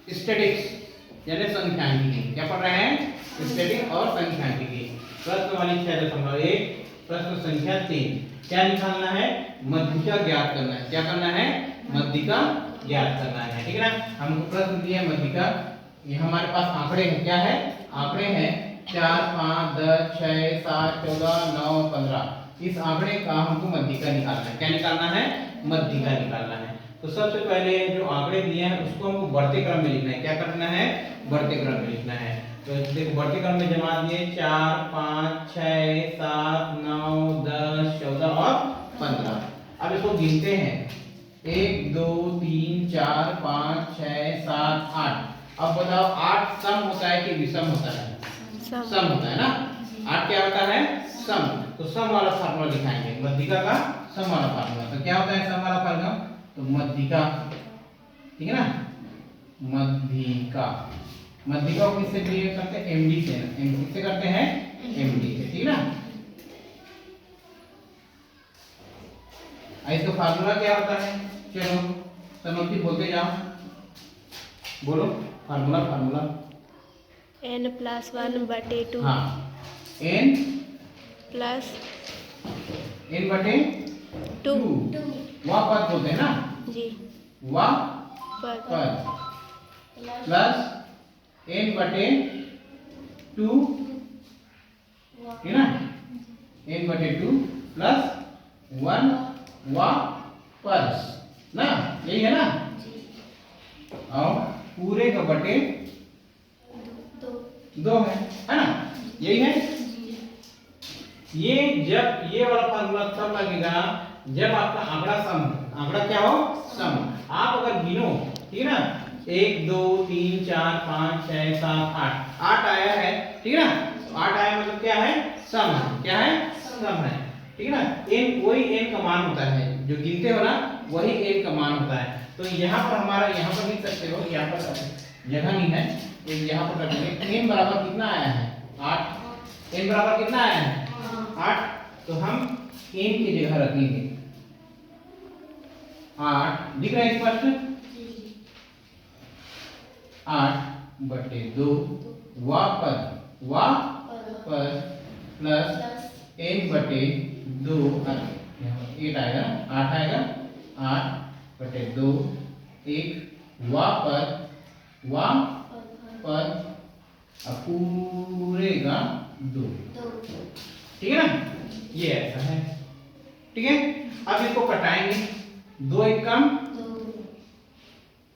Statics यानी संख्यांकिकी। क्या पढ़ रहे हैं? स्टैटिक और संख्यांकिकी। प्रश्न वाली 6.1, प्रश्न संख्या 3। क्या निकालना है? मध्यिका ज्ञात करना है। क्या करना है? मध्यिका ज्ञात करना है। ठीक है ना। हमको प्रश्न दिया है मध्यिका। ये हमारे पास आंकड़े हैं। क्या है? आंकड़े हैं 4, 5, 10, 6, 7, 14, 9, 15। इस आंकड़े का हमको मध्यिका निकालना है। क्या निकालना है? मध्यिका निकालना है। तो सबसे पहले जो आंकड़े दिए हैं उसको हमको बढ़ते क्रम में लिखना है। क्या करना है? बढ़ते क्रम में लिखना है। तो देखो बढ़ते क्रम में जमा दिए 4, 5, 6, 7, 9, 10, 14 और 15। अब इसको गिनते हैं 1, 2, 3, 4, 5, 6, 7, 8। अब बताओ 8 सम होता है कि विषम होता है? सम होता है ना। 8 क्या होता है? सम। तो सम वाला फार्मूला दिखाएंगे मध्यिका का। सम वाला फार्मूला तो क्या होता है? सम वाला फार्मूला तो मध्यिका, ठीक है ना। मध्यिका, मध्यिका को किससे क्रिएट करते हैं? एमडी से। किससे करते हैं? एमडी से, ठीक है ना। इसका फार्मूला क्या होता है? चलो तनुति बोलते जाओ, बोलो फार्मूला। Formula n+1/2। हाँ, n प्लस बटे 2। वह पद बोलते हैं ना जी। वह पद प्लस n बटे 2, ठीक है ना। n बटे 2 प्लस 1 वापस ना, यही है ना। और पूरे का बटे 2 है ना, यही है। ये जब ये वाला फार्मूला तब लगेगा जब आपका आंकड़ा सम, आंकड़ा क्या हो? सम। आप अगर गिनो, ठीक है ना, 1, 2, 3, 4, 5, 6, 7, 8, 8 आया है, ठीक है ना। 8 आया मतलब क्या है? सम है। क्या है? सम है, ठीक है ना। n वही n का मान होता है, जो गिनते हो ना वही n का मान होता है। तो यहाँ पर हमारा, यहाँ पर लिख सकते हो, यहाँ पर जगह नहीं है, एक यहाँ पर रखेंगे। n बराबर कितना आया है? 8। n बराबर कितना आया है? 8। तो हम n की जगह रखेंगे 8। दिख रहा है स्पष्ट? 8 बटे 2 वापस प्लस n बटे 2, 8 आएगा, 8 आएगा, 8 बटे 2, 1 वापस पूरे का 2, ठीक है ना। ये ऐसा है, ठीक है। अब इसको कटाएंगे। 2 एकम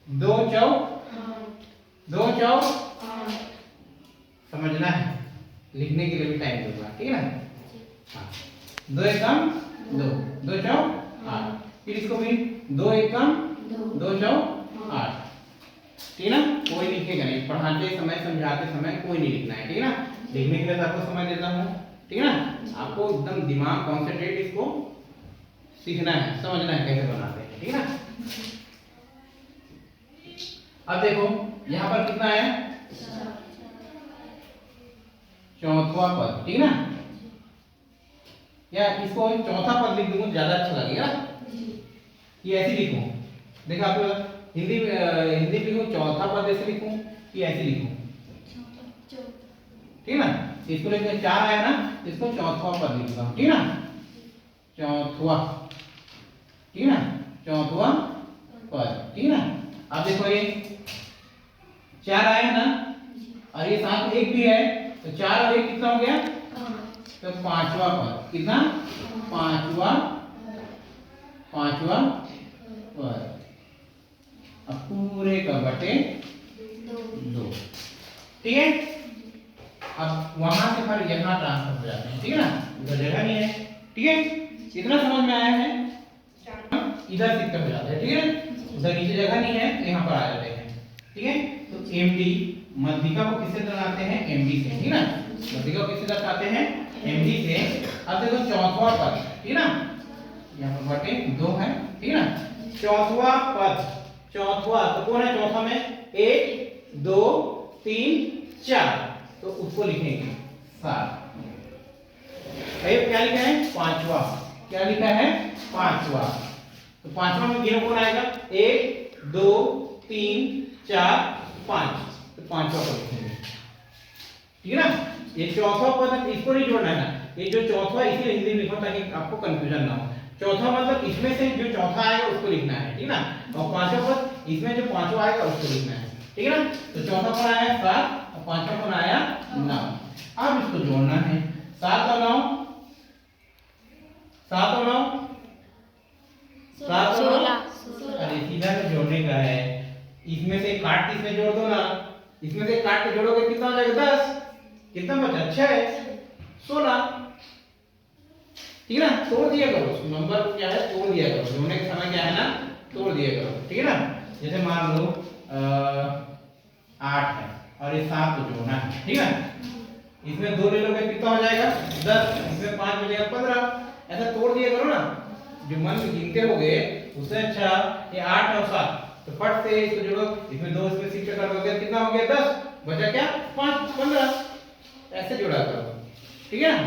2 चौक, समझना है, लिखने के लिए भी टाइम लगेगा, ठीक है ना। हाँ, 2 एकम 2 चौक 8। फिर इसको भी 2 एकम 2 चौक 8, ठीक है ना। कोई लिखेगा नहीं, पढ़ाते समय समझाते समय कोई नहीं लिखना है, ठीक है ना। लिखने के लिए आपको समय देता हूँ, ठीक है ना। आपको एकदम दिमाग कॉन्सेंट्रेट इसको सीखना है, समझना है कैसे बनाते हैं, ठीक है ना। अब देखो यहाँ पर कितना है? चौथा पद, ठीक है ना। या इसको चौथा पद लिख दूंगा, ज्यादा अच्छा लगेगा। ये ऐसे लिखूं, देखो आप हिंदी लिखूं चौथा पद ऐसे लिखूं कि ऐसे लिखूं, ठीक है ना। इसको लेकर 4 आया ना, इसको चौथा पद लिखूंगा, ठीक है ना। चौथा, ठीक है ना, चौथा पद, ठीक है ना। अब देखो ये 4 आया ना, और ये साथ 1 भी है, तो 4 और 1 कितना हो गया? तो 5वां पद। कितना? 5वां पद। अब पूरे का बटे 2, ठीक है। अब वहां से फिर यहाँ ट्रांसफर हो जाते हैं, ठीक है ना, उधर जगह नहीं है, ठीक है। इतना समझ में आया है? इधर शिफ्ट हो जाते हैं, ठीक है ना, उधर नीचे जगह नहीं है तो यहाँ पर आ जाते हैं, ठीक है। तो एमडी, मध्यिका को किससे दर्शाते हैं? एमडी से, ठीक है ना। मध्यिका को किससे दर्शाते हैं? एमडी से। अब देखो चौथा पद, ठीक है ना, यहाँ पर बटे 2 है, ठीक है ना। चौथा पद, चौथा तो कौन है चौथा में? 1, 2, 3, 4, तो उसको लिखेंगे 7। क्या लिखा है? 5वां। क्या लिखा है? 5वां। तो 5वां में गिनो कौन आएगा? 1, 2, 3, 4 5, तो पांचवा पद लिखेंगे, ठीक है ना। ये चौथा पद है, इसको नहीं जोड़ना है ना, ये जो चौथा है इसलिए हिंदी में लिखो ताकि आपको कंफ्यूजन ना हो। चौथा मतलब इसमें से जो चौथा आएगा उसको लिखना है, ठीक है ना। और पांचवा पद इसमें जो पांचवा आएगा उसको लिखना है, ठीक है ना। तो चौथा कौन आया 7 और पांचवा कौन आया 9। अब इसको जोड़ना है 7 और 9, 7 और 9 7 और 9, अरे सीधा तो जोड़ने का है, इसमें से काट के इसमें जोड़ दो ना, इसमें से काट के जोड़ोगे कितना हो जाएगा 10, कितना बचा 6 16, ठीक है ना। तोड़ दिया करो नंबर को, क्या है तोड़ दिया करो, जोड़ने के समय क्या है ना तोड़ दिया करो, ठीक है ना। जैसे मान लो 8 है और ये 7 को जोड़ना है, ठीक है। इसमें 2 ले लोगे कितना हो जाएगा 10, इसमें 5 बचेगा 15, ऐसा तोड़ दिया करो ना, जो मन में गिनते होगे उससे अच्छा ये 8 और 7 तो फट से इसको जोड़ो, इसमें 2 इसमें 6 कर दोगे कितना हो गया 10, बचा क्या 5 15, ऐसे जोड़ा करो, ठीक है ना।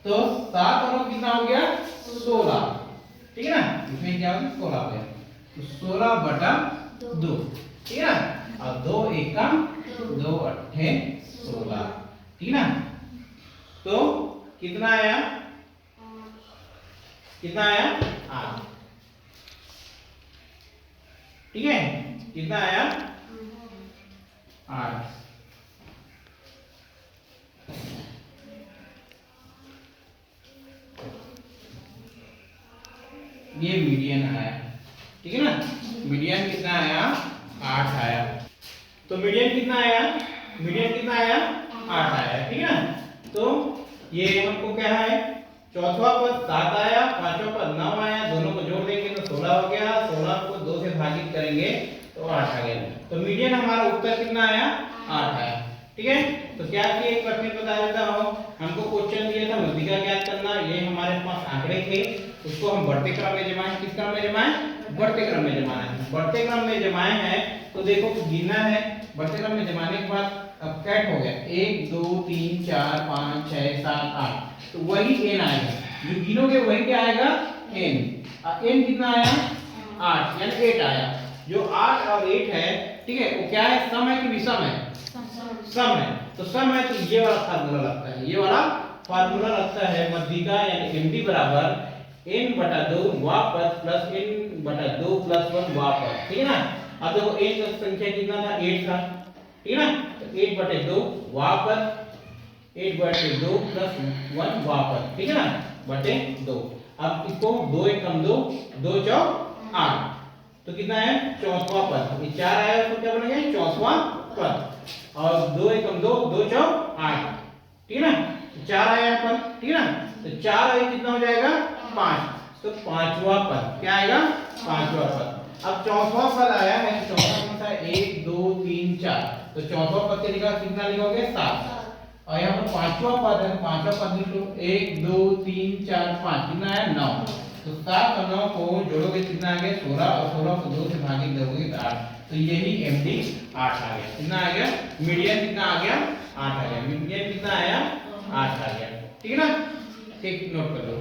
तो 7 और 9 कितना हो गया 16, ठीक है ना। इसमें क्या हो गया 16 हो गया, तो 16 बटा 2, ठीक है ना। और 2 एकम 2 अट्ठे 16, ठीक है ना। तो कितना आया, कितना आया 8, ठीक है। कितना आया 8। ये मीडियन आया, ठीक है ना। मीडियन कितना आया 8 आया, तो मीडियन कितना आया, मीडियन कितना आया 8 आया, ठीक है ना। तो ये हमको क्या है चौथा पद 7 आया, पांचवा पद 9 आया, दोनों को जोड़ देंगे तो 16 हो गया, 16 को 2 से भागित करेंगे तो 8 आ गया। तो मीडियन हमारा उत्तर कितना आया 8 आया, ठीक है। तो क्या कि एक प्रश्न बता देता हूं, हमको क्वेश्चन दिया था मध्यिका ज्ञात करना, ये हमारे पास आंकड़े थे, उसको हम बढ़ते क्रम में जमाएं, किस क्रम में जमाएं बढ़ते क्रम में जमाना है। बढ़ते क्रम में जमाए हैं तो देखो गिनना है, बढ़ते क्रम में जमाने के बाद अब कैट हो गया 1 2 3 4 5 6 7 8, तो वही n आएगा, जो गिनोगे वही क्या आएगा n। n कितना आया 8 यानी 8 आया, जो 8 और 8 है, ठीक है, वो क्या है सम है कि विषम है, सम है। तो सम है तो ये वाला फार्मूला लगता है, ये वाला फार्मूला लगता है मध्यिका यानी md बराबर n बटा 2 वापस प्लस n बटा 2 प्लस 1 वापस, ठीक है ना। अब देखो n का संख्या कितना था 8 था, ठीक है ना। तो 8 बटे 2 वापस 8 बटे 2 प्लस 1 वापस, ठीक है ना, बटे 2। अब इसको 2 एकम 2 2 चौक 8, तो कितना है चौथा पद, ये 4 आया तो क्या बनेगा चौथा पद, और 2 एकम 2 2 चौक 8, ठीक है ना। तो 4 आया यहाँ पर, ठीक है ना। तो 4 और 1 कितना हो जाएगा 5, तो पांचवा पद क्या आएगा पांचवा पद। अब चौथा पद आया है, चौथा कौन सा 1 2 3 4, तो चौथा पद के जगह कितना लिखोगे 7, और यहाँ पर पांचवा पद है, पांचवा पद लिख लो 1 2 3 4 5, कितना है 9, तो 7 और 9 को जोड़ोगे कितना आ गया 16, और 16 को 2 से भागित दोगे तो 8, तो यही md 8 आ गया। कितना आ गया मीडियन कितना आ गया 8 आ गया, मीडियन कितना आया 8 आ गया, ठीक है ना। ठीक नोट कर लो।